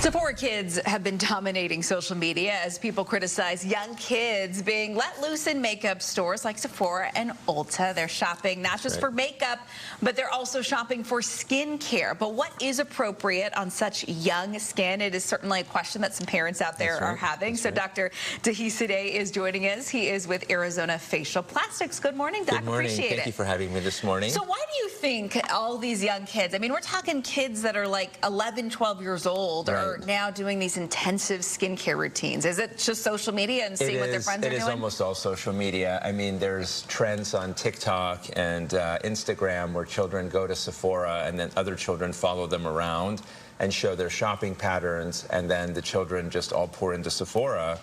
Sephora kids have been dominating social media as people criticize young kids being let loose in makeup stores like Sephora and Ulta. They're shopping not just for makeup, but they're also shopping for skincare. But what is appropriate on such young skin? It is certainly a question that some parents out there are having. So Dr. Dahisade is joining us. He is with Arizona Facial Plastics. Good morning, Doc. Good morning. Appreciate it. Thank you for having me this morning. So why do you think all these young kids, I mean, we're talking kids that are like 11, 12 years old, are now doing these intensive skincare routines? Is it just social media and seeing what their friends are doing? It is almost all social media. I mean, there's trends on TikTok and Instagram where children go to Sephora and then other children follow them around and show their shopping patterns, and then the children just all pour into Sephora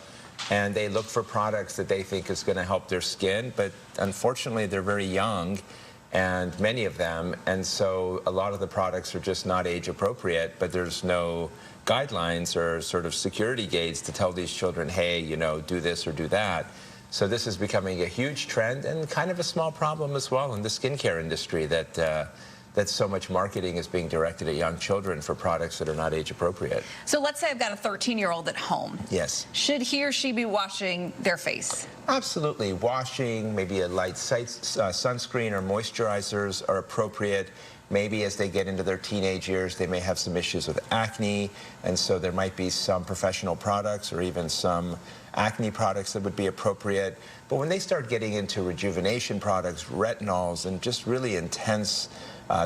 and they look for products that they think is going to help their skin, but unfortunately they're very young, and many of them, and so a lot of the products are just not age appropriate, but there's no guidelines or sort of security gates to tell these children, hey, you know, do this or do that. So this is becoming a huge trend and kind of a small problem as well in the skincare industry, that that so much marketing is being directed at young children for products that are not age appropriate. So let's say I've got a 13-year-old at home. Yes. Should he or she be washing their face? Absolutely. Washing, maybe a light sunscreen or moisturizers are appropriate. Maybe as they get into their teenage years, they may have some issues with acne, and so there might be some professional products or even some acne products that would be appropriate. But when they start getting into rejuvenation products, retinols, and just really intense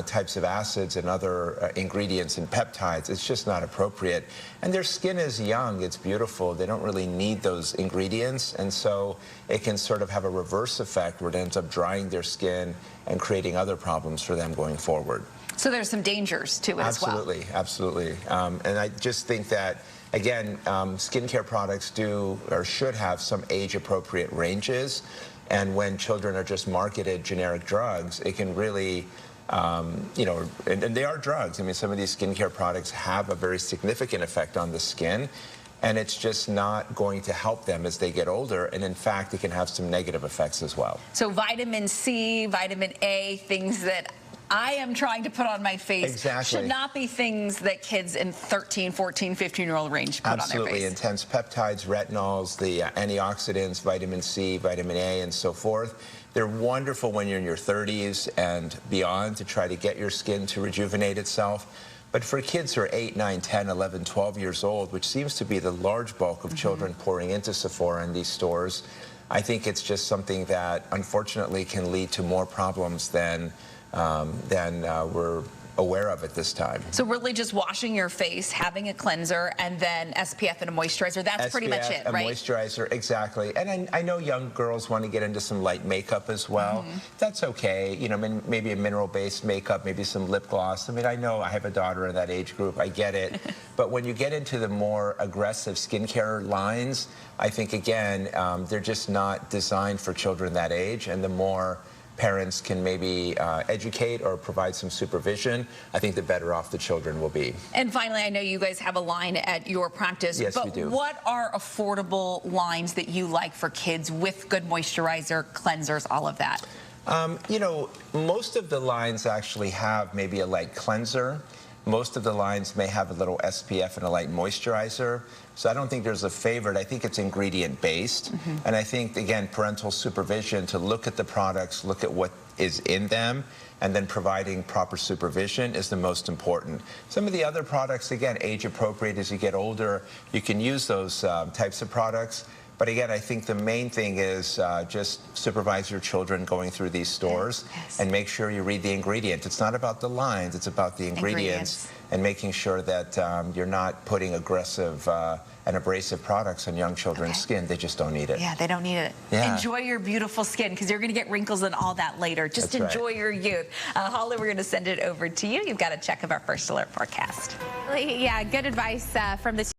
types of acids and other ingredients and peptides, it's just not appropriate. And their skin is young, it's beautiful, they don't really need those ingredients, and so it can sort of have a reverse effect where it ends up drying their skin and creating other problems for them going forward. So there's some dangers to it as well. Absolutely, absolutely. And I just think that, again, skincare products do or should have some age-appropriate ranges, and when children are just marketed generic drugs, it can really you know, and they are drugs. I mean, some of these skincare products have a very significant effect on the skin, and it's just not going to help them as they get older, and in fact, it can have some negative effects as well. So vitamin C, vitamin A, things that I am trying to put on my face should not be things that kids in 13, 14, 15-year-old range put on their face. Absolutely. Intense peptides, retinols, the antioxidants, vitamin C, vitamin A, and so forth. They're wonderful when you're in your 30s and beyond to try to get your skin to rejuvenate itself. But for kids who are 8, 9, 10, 11, 12 years old, which seems to be the large bulk of children pouring into Sephora in these stores, I think it's just something that unfortunately can lead to more problems than we're aware of at this time. So really just washing your face, having a cleanser, and then SPF and a moisturizer. That's pretty much it, right? A moisturizer, exactly. And I know young girls want to get into some light makeup as well. That's okay. You know, maybe a mineral-based makeup, maybe some lip gloss. I mean, I know I have a daughter in that age group. I get it. But when you get into the more aggressive skincare lines, I think, again, they're just not designed for children that age. And the more parents can maybe educate or provide some supervision, I think the better off the children will be. And finally, I know you guys have a line at your practice. Yes, but we do. What are affordable lines that you like for kids with good moisturizer, cleansers, all of that? You know, most of the lines actually have maybe a light cleanser. Most of the lines may have a little SPF and a light moisturizer. So I don't think there's a favorite. I think it's ingredient-based. And I think, again, parental supervision to look at the products, look at what is in them, and then providing proper supervision is the most important. Some of the other products, again, age-appropriate. As you get older, you can use those types of products. But again, I think the main thing is just supervise your children going through these stores and make sure you read the ingredient. It's not about the lines, it's about the ingredients and making sure that you're not putting aggressive and abrasive products on young children's skin. They just don't need it. Yeah, they don't need it. Yeah. Enjoy your beautiful skin, because you're going to get wrinkles and all that later. Just enjoy your youth. Holly, we're going to send it over to you. You've got a check of our first alert forecast. Yeah, good advice from the